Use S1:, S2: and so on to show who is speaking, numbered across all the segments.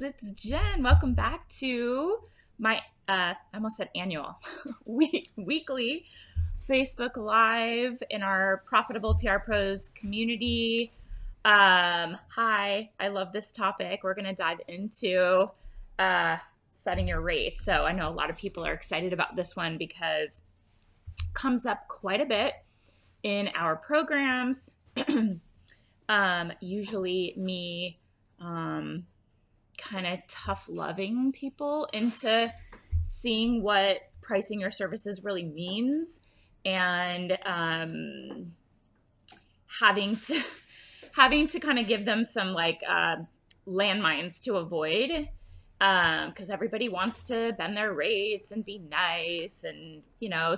S1: it's Jen. Welcome back to my I almost said annual weekly Facebook Live in our Profitable PR Pros community. Hi, I love this topic. We're going to dive into setting your rates. So I know a lot of people are excited about this one because it comes up quite a bit in our programs. Usually me kind of tough loving people into seeing what pricing your services really means, and having to kind of give them some landmines to avoid, because everybody wants to bend their rates and be nice, and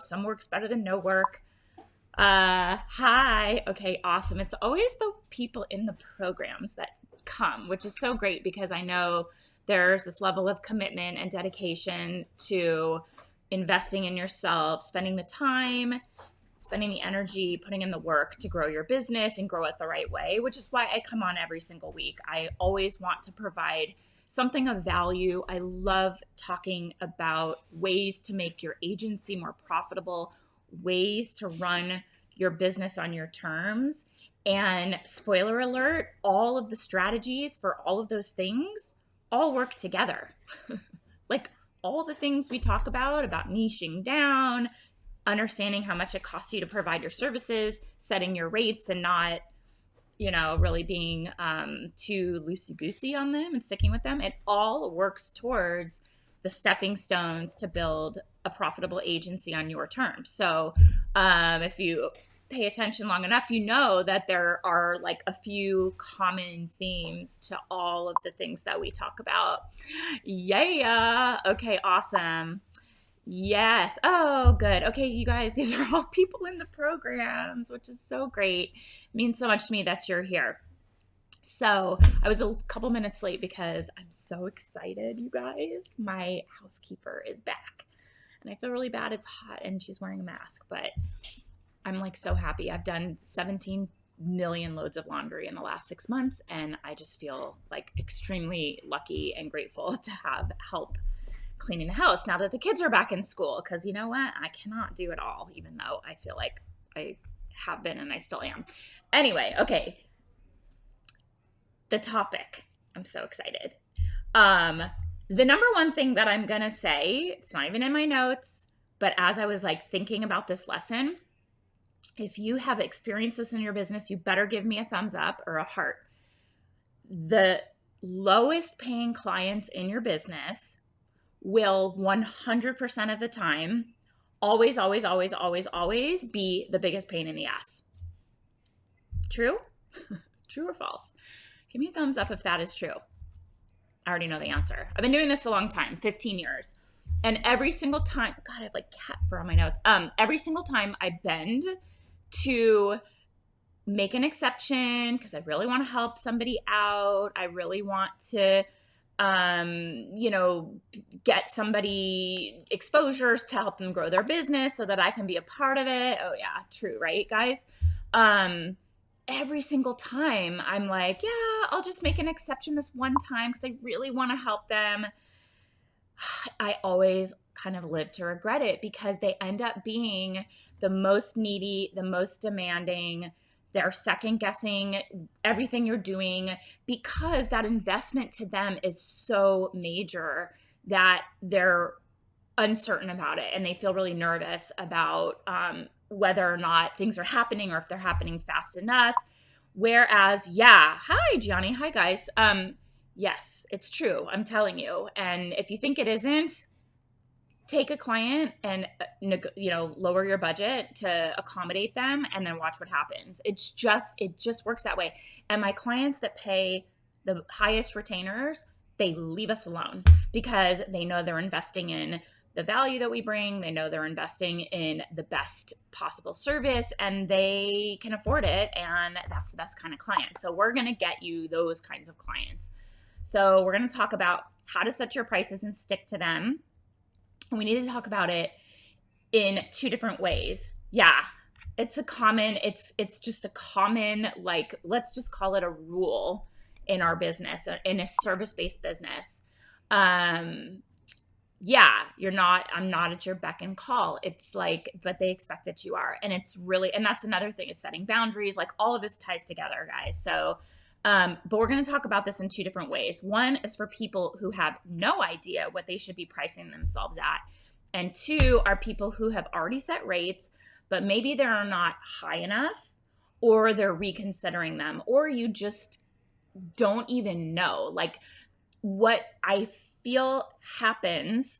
S1: some work's better than no work. Hi. Okay, awesome. It's always the people in the programs that come, which is so great because I know there's this level of commitment and dedication to investing in yourself, spending the time, spending the energy, putting in the work to grow your business and grow it the right way, which is why I come on every single week. I always want to provide something of value. I love talking about ways to make your agency more profitable, ways to run your business on your terms. And spoiler alert, all of the strategies for all of those things all work together. Like all the things we talk about niching down, understanding how much it costs you to provide your services, setting your rates and not, really being too loosey-goosey on them and sticking with them. It all works towards the stepping stones to build a profitable agency on your terms. So if you pay attention long enough, you know that there are like a few common themes to all of the things that we talk about. Yeah. Okay, awesome. Yes. Oh, good. Okay, you guys, these are all people in the programs, which is so great. It means so much to me that you're here. So I was a couple minutes late because I'm so excited, you guys. My housekeeper is back and I feel really bad. It's hot and she's wearing a mask, but I'm like so happy. I've done 17 million loads of laundry in the last 6 months, and I just feel like extremely lucky and grateful to have help cleaning the house now that the kids are back in school, because you know what? I cannot do it all, even though I feel like I have been and I still am. Anyway, okay. The topic. I'm so excited. The number one thing that I'm going to say, it's not even in my notes, but as I was thinking about this lesson, if you have experienced this in your business, you better give me a thumbs up or a heart. The lowest paying clients in your business will 100% of the time always, always, always, always, always be the biggest pain in the ass. True? True or false? Give me a thumbs up if that is true. I already know the answer. I've been doing this a long time, 15 years. And every single time, God, I have cat fur on my nose. Every single time I bend to make an exception because I really want to help somebody out. I really want to, get somebody exposures to help them grow their business so that I can be a part of it. Oh yeah, true, right, guys? Every single time I'm like, yeah, I'll just make an exception this one time because I really want to help them. I always kind of live to regret it because they end up being the most needy, the most demanding. They're second guessing everything you're doing because that investment to them is so major that they're uncertain about it and they feel really nervous about whether or not things are happening or if they're happening fast enough. Whereas, yeah, hi, Gianni. Hi, guys. Yes, it's true. I'm telling you. And if you think it isn't, take a client and, lower your budget to accommodate them and then watch what happens. It just works that way. And my clients that pay the highest retainers, they leave us alone because they know they're investing in the value that we bring. They know they're investing in the best possible service and they can afford it. And that's the best kind of client. So we're going to get you those kinds of clients. So we're going to talk about how to set your prices and stick to them. And we need to talk about it in two different ways. Yeah, it's just a common, let's just call it a rule in our business, in a service-based business. Yeah, I'm not at your beck and call. It's like, but they expect that you are. And it's really, and that's another thing, is setting boundaries. Like, all of this ties together, guys. So, but we're going to talk about this in two different ways. One is for people who have no idea what they should be pricing themselves at. And two are people who have already set rates, but maybe they're not high enough, or they're reconsidering them, or you just don't even know. Like, what I feel happens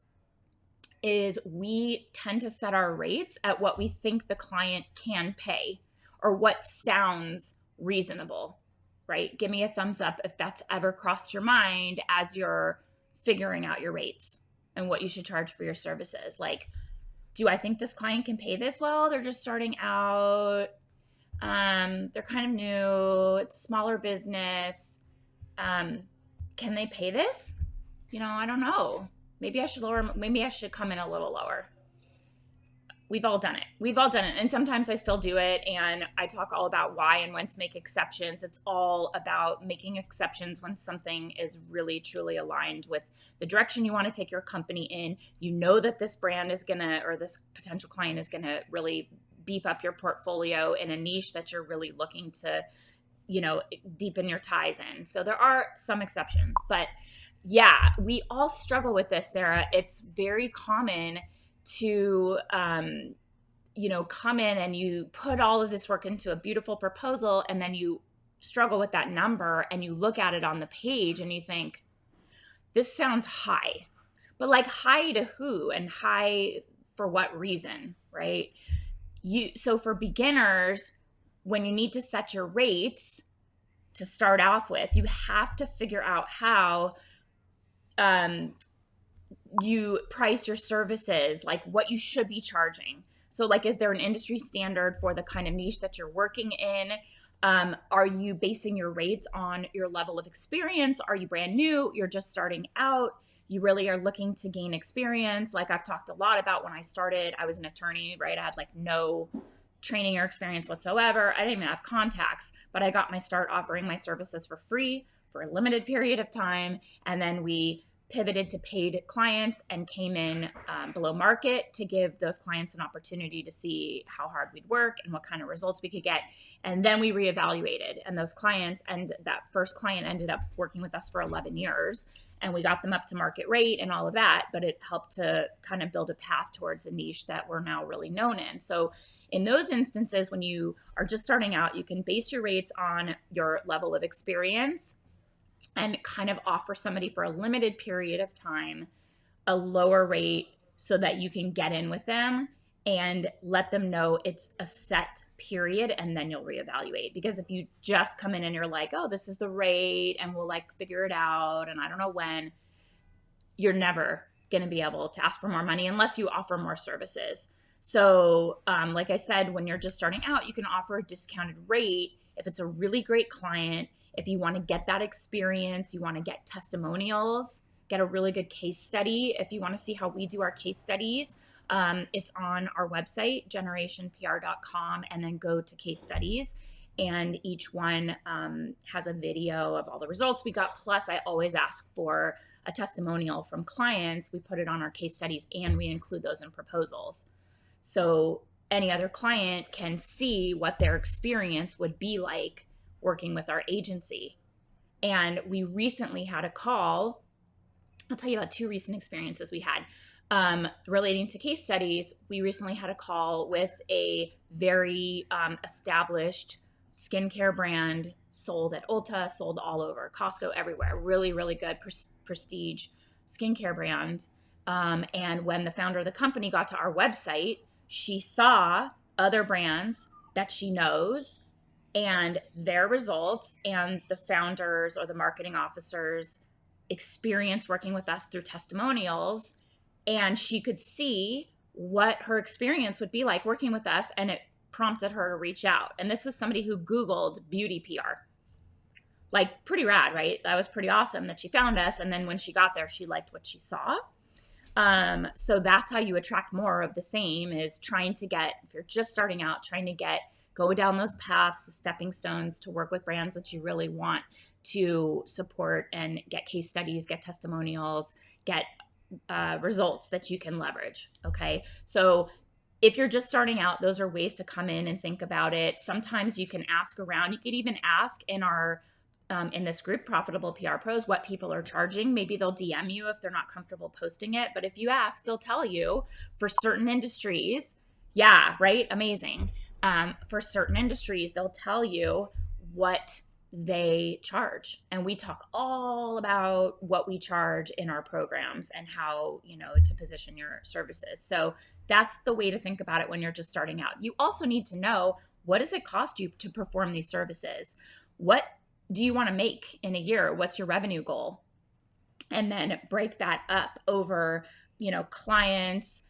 S1: is we tend to set our rates at what we think the client can pay, or what sounds reasonable, right? Give me a thumbs up if that's ever crossed your mind as you're figuring out your rates and what you should charge for your services. Like, do I think this client can pay this? Well, they're just starting out. They're kind of new. It's smaller business. Can they pay this? I don't know. Maybe I should come in a little lower. We've all done it. And sometimes I still do it. And I talk all about why and when to make exceptions. It's all about making exceptions when something is really, truly aligned with the direction you want to take your company in. You know that this brand is or this potential client is going to really beef up your portfolio in a niche that you're really looking to, deepen your ties in. So there are some exceptions, but yeah, we all struggle with this, Sarah. It's very common to, come in and you put all of this work into a beautiful proposal, and then you struggle with that number, and you look at it on the page and you think, this sounds high. But like, high to who, and high for what reason, right? So for beginners, when you need to set your rates to start off with, you have to figure out how you price your services, like what you should be charging. So like, is there an industry standard for the kind of niche that you're working in? Are you basing your rates on your level of experience? Are you brand new? You're just starting out. You really are looking to gain experience. Like, I've talked a lot about, when I started, I was an attorney, right? I had like no training or experience whatsoever. I didn't even have contacts, but I got my start offering my services for free for a limited period of time. And then we pivoted to paid clients and came in below market to give those clients an opportunity to see how hard we'd work and what kind of results we could get. And then we reevaluated, and those clients, and that first client ended up working with us for 11 years, and we got them up to market rate and all of that, but it helped to kind of build a path towards a niche that we're now really known in. So in those instances, when you are just starting out, you can base your rates on your level of experience and kind of offer somebody for a limited period of time a lower rate so that you can get in with them and let them know it's a set period, and then you'll reevaluate. Because if you just come in and you're like, oh, this is the rate and we'll like figure it out and I don't know when, you're never going to be able to ask for more money unless you offer more services. So like I said, when you're just starting out, you can offer a discounted rate if it's a really great client. If you want to get that experience, you want to get testimonials, get a really good case study. If you want to see how we do our case studies, it's on our website, generationpr.com, and then go to case studies. And each one has a video of all the results we got. Plus, I always ask for a testimonial from clients. We put it on our case studies, and we include those in proposals. So any other client can see what their experience would be like working with our agency. And we recently had a call. I'll tell you about two recent experiences we had relating to case studies. We recently had a call with a very established skincare brand, sold at Ulta, sold all over, Costco, everywhere. Really, really good prestige skincare brand. And when the founder of the company got to our website, she saw other brands that she knows and their results, and the founders or the marketing officers' experience working with us through testimonials. And she could see what her experience would be like working with us, and it prompted her to reach out. And this was somebody who Googled beauty PR. Like, pretty rad, right? That was pretty awesome that she found us. And then when she got there, she liked what she saw. So that's how you attract more of the same, is trying to get, if you're just starting out, trying to get go down those paths, stepping stones to work with brands that you really want to support and get case studies, get testimonials, get results that you can leverage. Okay. So if you're just starting out, those are ways to come in and think about it. Sometimes you can ask around. You could even ask in this group, Profitable PR Pros, what people are charging. Maybe they'll DM you if they're not comfortable posting it. But if you ask, they'll tell you for certain industries. Yeah, right? Amazing. For certain industries, they'll tell you what they charge. And we talk all about what we charge in our programs and how, to position your services. So that's the way to think about it when you're just starting out. You also need to know, what does it cost you to perform these services? What do you want to make in a year? What's your revenue goal? And then break that up over, clients,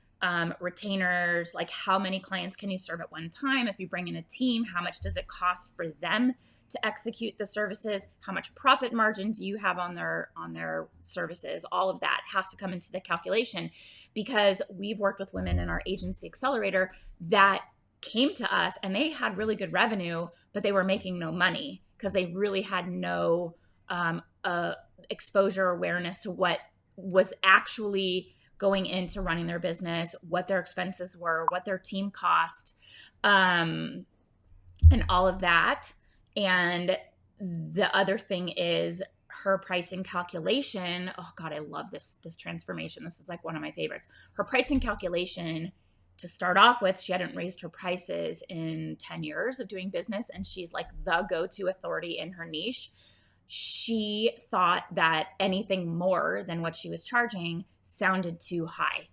S1: retainers, like how many clients can you serve at one time? If you bring in a team, how much does it cost for them to execute the services? How much profit margin do you have on their services? All of that has to come into the calculation, because we've worked with women in our agency accelerator that came to us and they had really good revenue, but they were making no money because they really had no exposure awareness to what was actually going into running their business, what their expenses were, what their team cost, and all of that. And the other thing is her pricing calculation. Oh God, I love this transformation. This is like one of my favorites. Her pricing calculation, to start off with, she hadn't raised her prices in 10 years of doing business, and she's like the go-to authority in her niche. She thought that anything more than what she was charging sounded too high.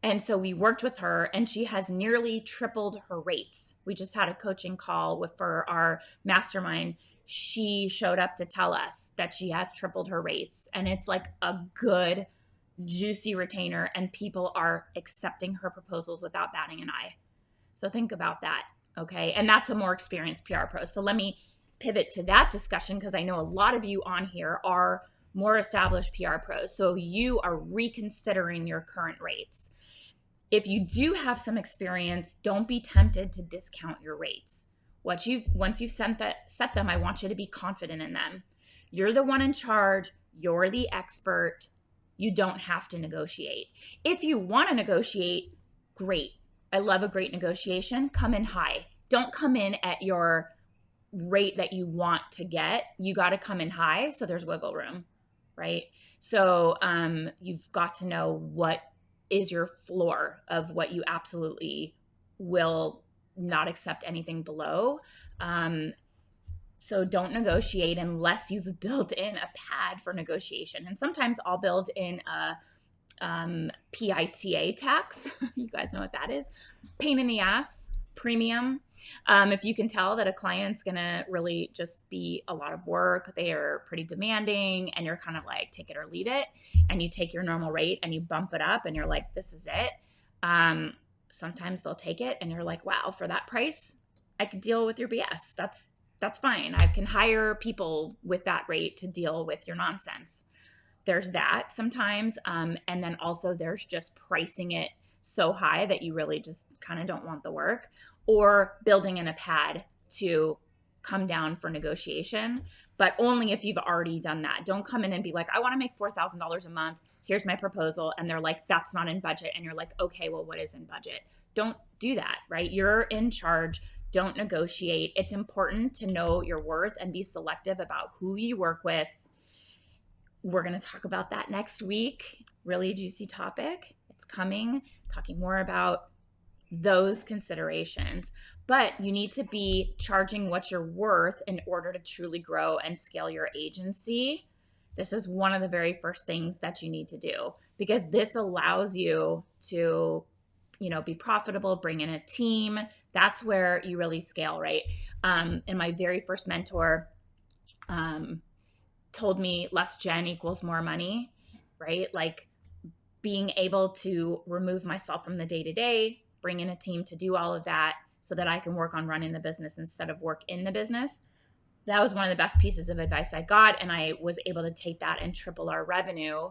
S1: And so we worked with her, and she has nearly tripled her rates. We just had a coaching call for our mastermind. She showed up to tell us that she has tripled her rates, and it's like a good, juicy retainer, and people are accepting her proposals without batting an eye. So think about that, okay? And that's a more experienced PR pro. So let me pivot to that discussion, because I know a lot of you on here are more established PR pros. So you are reconsidering your current rates. If you do have some experience, don't be tempted to discount your rates. Once you've set them, I want you to be confident in them. You're the one in charge. You're the expert. You don't have to negotiate. If you want to negotiate, great. I love a great negotiation. Come in high. Don't come in at your rate that you want to get. You got to come in high so there's wiggle room, right? So you've got to know what is your floor of what you absolutely will not accept anything below. So don't negotiate unless you've built in a pad for negotiation. And sometimes I'll build in a PITA tax. You guys know what that is. Pain in the ass premium. If you can tell that a client's going to really just be a lot of work, they are pretty demanding, and you're kind of like, take it or leave it. And you take your normal rate and you bump it up and you're like, this is it. Sometimes they'll take it and you're like, wow, for that price, I could deal with your BS. That's fine. I can hire people with that rate to deal with your nonsense. There's that sometimes. And then also there's just pricing it so high that you really just kind of don't want the work, or building in a pad to come down for negotiation, but only if you've already done that. Don't come in and be like, I want to make $4,000 a month. Here's my proposal. And they're like, that's not in budget. And you're like, okay, well, what is in budget? Don't do that, right? You're in charge. Don't negotiate. It's important to know your worth and be selective about who you work with. We're going to talk about that next week. Really juicy topic. It's coming, talking more about those considerations. But you need to be charging what you're worth in order to truly grow and scale your agency. This is one of the very first things that you need to do, because this allows you to, be profitable, bring in a team. That's where you really scale, right? And my very first mentor told me less gen equals more money, right? Like being able to remove myself from the day-to-day, bring in a team to do all of that so that I can work on running the business instead of work in the business. That was one of the best pieces of advice I got. And I was able to take that and triple our revenue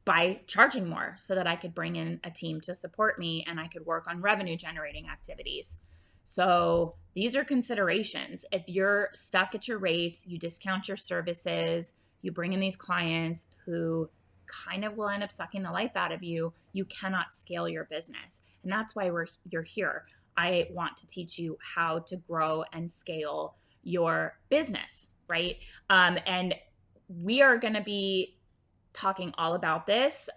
S1: by charging more so that I could bring in a team to support me and I could work on revenue generating activities. So these are considerations. If you're stuck at your rates, you discount your services, you bring in these clients who kind of will end up sucking the life out of you, you cannot scale your business. And that's why you're here. I want to teach you how to grow and scale your business, right? And we are going to be talking all about this.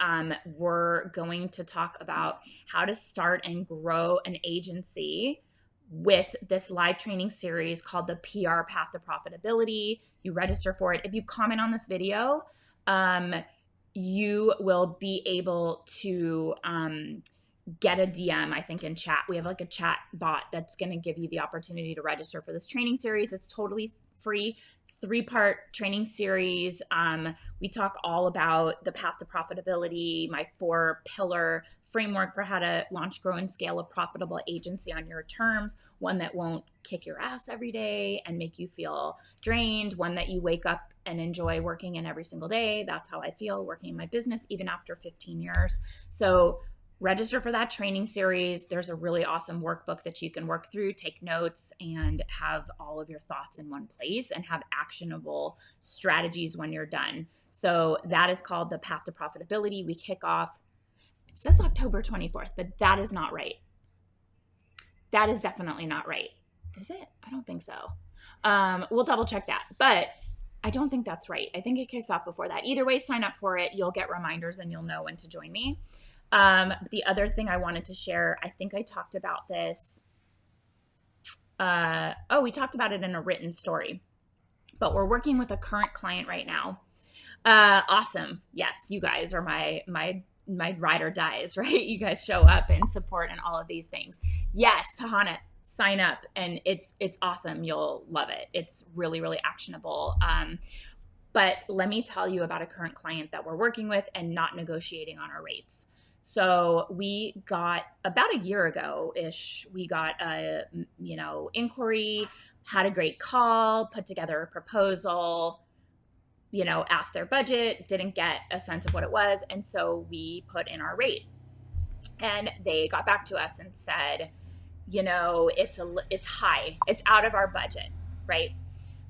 S1: We're going to talk about how to start and grow an agency with this live training series called the PR Path to Profitability. You register for it. If you comment on this video, you will be able to get a DM, I think, in chat. We have like a chat bot that's going to give you the opportunity to register for this training series. It's totally free. 3-part training series. We talk all about the path to profitability, my 4-pillar framework for how to launch, grow, and scale a profitable agency on your terms, one that won't kick your ass every day and make you feel drained, one that you wake up and enjoy working in every single day. That's how I feel working in my business, even after 15 years. So register for that training series. There's a really awesome workbook that you can work through, take notes, and have all of your thoughts in one place and have actionable strategies when you're done. So that is called the Path to Profitability. We kick off, it says October 24th, but that is not right. That is definitely not right. Is it? I don't think so. We'll double check that, but I don't think that's right. I think it kicks off before that. Either way, sign up for it. You'll get reminders and you'll know when to join me. The other thing I wanted to share, I think I talked about this. We talked about it in a written story, but we're working with a current client right now. Awesome. Yes, you guys are my ride or dies, right? You guys show up and support and all of these things. Yes, Tahana, sign up, and it's awesome. You'll love it. It's really, really actionable. But let me tell you about a current client that we're working with and not negotiating on our rates. So we got about a year ago-ish, we got a, inquiry, had a great call, put together a proposal, asked their budget, didn't get a sense of what it was. And so we put in our rate, and they got back to us and said, it's high, it's out of our budget, right?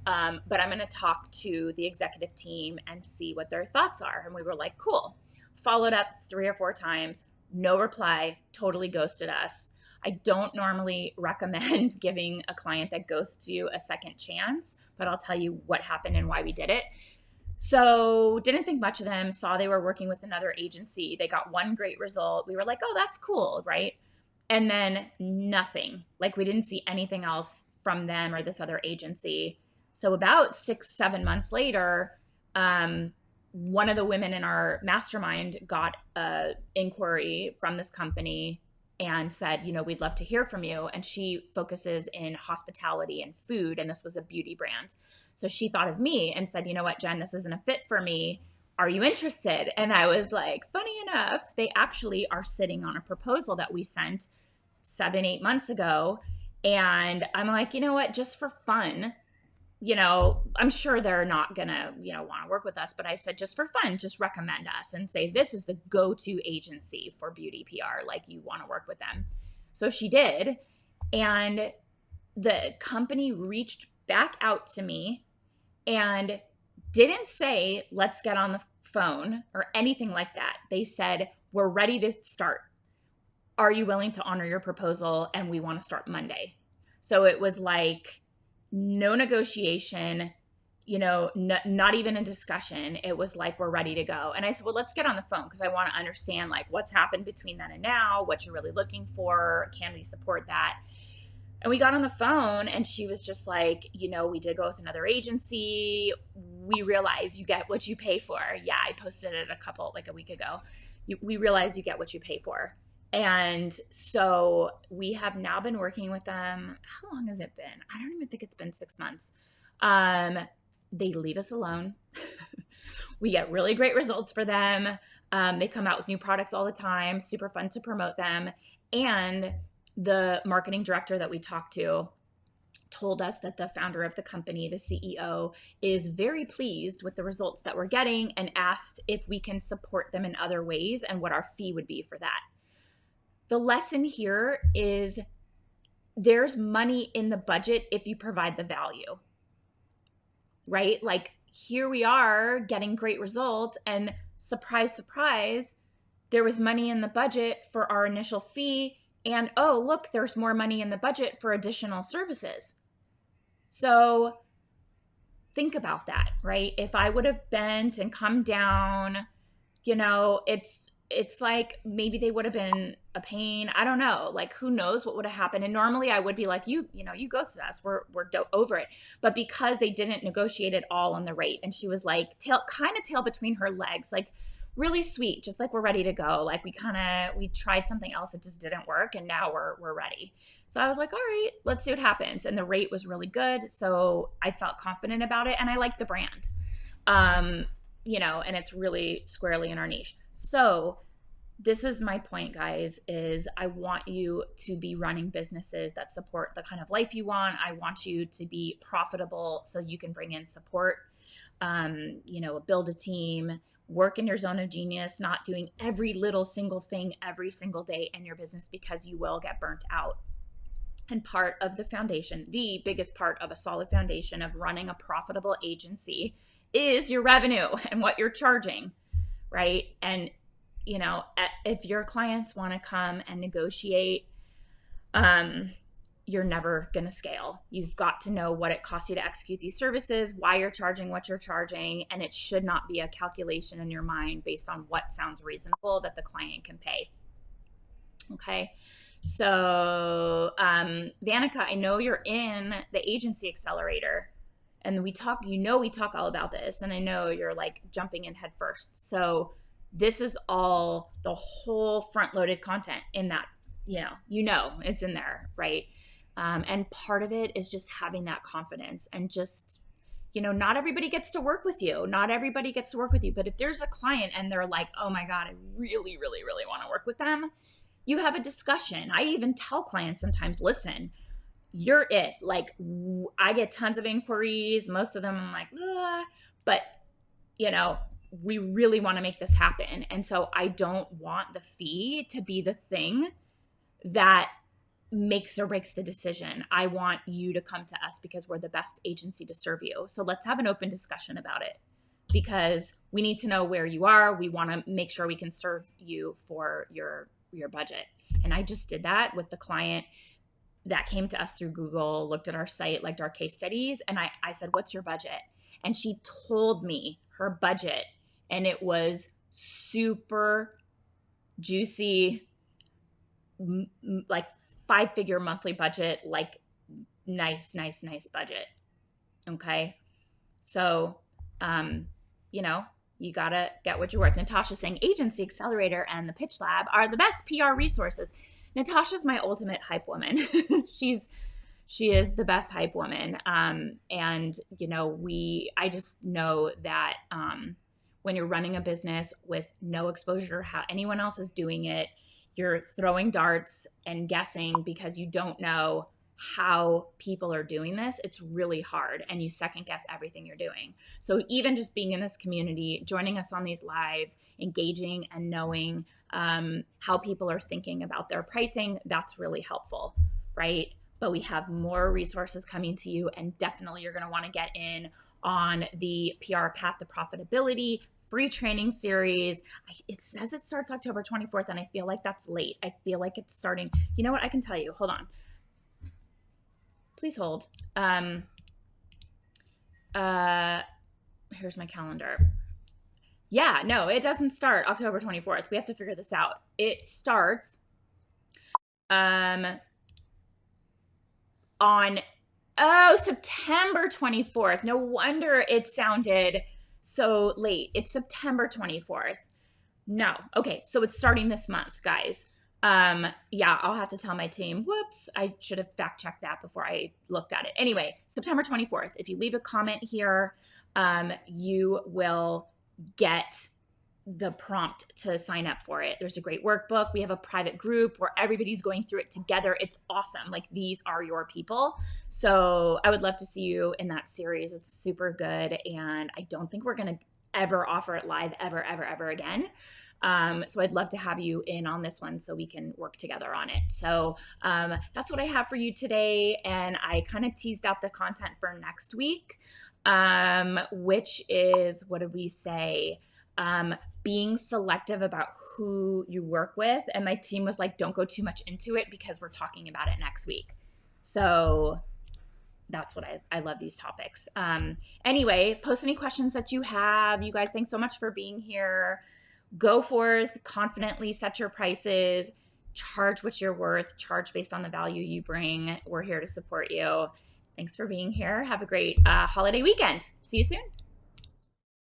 S1: But I'm going to talk to the executive team and see what their thoughts are. And we were like, cool. Followed up 3 or 4 times, no reply, totally ghosted us. I don't normally recommend giving a client that ghosts you a second chance, but I'll tell you what happened and why we did it. So didn't think much of them, saw they were working with another agency. They got one great result. We were like, oh, that's cool, right? And then nothing. Like we didn't see anything else from them or this other agency. So about 6-7 months later, one of the women in our mastermind got an inquiry from this company and said, we'd love to hear from you. And she focuses in hospitality and food, and this was a beauty brand. So she thought of me and said, you know what, Jen, this isn't a fit for me. Are you interested? And I was like, funny enough, they actually are sitting on a proposal that we sent 7-8 months ago. And I'm like, you know what, just for fun, I'm sure they're not gonna, want to work with us, but I said, just for fun, just recommend us and say, this is the go-to agency for beauty PR. Like, you want to work with them. So she did. And the company reached back out to me and didn't say, let's get on the phone or anything like that. They said, we're ready to start. Are you willing to honor your proposal? And we want to start Monday. So it was like, no negotiation, not even a discussion. It was like, we're ready to go. And I said, well, let's get on the phone because I want to understand like what's happened between then and now, what you're really looking for. Can we support that? And we got on the phone and she was just like, we did go with another agency. We realize you get what you pay for. Yeah, I posted it a week ago. We realize you get what you pay for. And so we have now been working with them. How long has it been? I don't even think it's been 6 months. They leave us alone. We get really great results for them. They come out with new products all the time. Super fun to promote them. And the marketing director that we talked to told us that the founder of the company, the CEO, is very pleased with the results that we're getting and asked if we can support them in other ways and what our fee would be for that. The lesson here is there's money in the budget if you provide the value, right? Like, here we are getting great results, and surprise, surprise, there was money in the budget for our initial fee. And oh, look, there's more money in the budget for additional services. So think about that, right? If I would have bent and come down, it's like maybe they would have been a pain. I don't know. Like, who knows what would have happened? And normally I would be like, you ghosted us. We're over it. But because they didn't negotiate it all on the rate, and she was like tail between her legs, like really sweet, just like, we're ready to go. Like, we tried something else, it just didn't work, and now we're ready. So I was like, all right, let's see what happens. And the rate was really good, so I felt confident about it, and I like the brand. And it's really squarely in our niche. So this is my point, guys, is I want you to be running businesses that support the kind of life you want. I want you to be profitable so you can bring in support, build a team, work in your zone of genius, not doing every little single thing every single day in your business, because you will get burnt out. And part of the foundation, the biggest part of a solid foundation of running a profitable agency, is your revenue and what you're charging, right? And, if your clients want to come and negotiate, you're never going to scale. You've got to know what it costs you to execute these services, why you're charging what you're charging, and it should not be a calculation in your mind based on what sounds reasonable that the client can pay. Okay. So, Danica, I know you're in the agency accelerator, and we talk all about this, and I know you're like jumping in head first. So this is all the whole front loaded content in that, it's in there, right? And part of it is just having that confidence, and just, not everybody gets to work with you. But if there's a client and they're like, oh my God, I really, really, really want to work with them, you have a discussion. I even tell clients sometimes, listen, you're it. Like, I get tons of inquiries. Most of them I'm like, but we really want to make this happen. And so I don't want the fee to be the thing that makes or breaks the decision. I want you to come to us because we're the best agency to serve you. So let's have an open discussion about it, because we need to know where you are. We want to make sure we can serve you for your budget. And I just did that with the client that came to us through Google, looked at our site, liked our case studies. And I said, what's your budget? And she told me her budget, and it was super juicy, like 5-figure monthly budget, like nice budget. Okay. So, you gotta get what you're worth. Natasha's saying Agency Accelerator and the Pitch Lab are the best PR resources. Natasha's my ultimate hype woman. She is the best hype woman. And I just know that when you're running a business with no exposure to how anyone else is doing it, you're throwing darts and guessing because you don't know how people are doing this. It's really hard, and you second guess everything you're doing. So even just being in this community, joining us on these lives, engaging and knowing how people are thinking about their pricing, that's really helpful, right? But we have more resources coming to you, and definitely you're going to want to get in on the PR Path to Profitability free training series. It says it starts October 24th, and I feel like that's late. I feel like it's starting. You know what? I can tell you. Hold on. Please hold. Here's my calendar. Yeah, no, it doesn't start October 24th. We have to figure this out. It starts on September 24th. No wonder it sounded so late. It's September 24th. No. Okay, so it's starting this month, guys. Yeah, I'll have to tell my team, whoops, I should have fact checked that before I looked at it. Anyway, September 24th, if you leave a comment here, you will get the prompt to sign up for it. There's a great workbook. We have a private group where everybody's going through it together. It's awesome. Like, these are your people. So I would love to see you in that series. It's super good. And I don't think we're going to ever offer it live ever again. So I'd love to have you in on this one so we can work together on it. So that's what I have for you today. And I kind of teased out the content for next week, which is, what did we say? Being selective about who you work with. And my team was like, don't go too much into it because we're talking about it next week. So that's what I love these topics. Anyway, post any questions that you have. You guys, thanks so much for being here. Go forth, confidently set your prices, charge what you're worth, charge based on the value you bring. We're here to support you. Thanks for being here. Have a great holiday weekend. See you soon.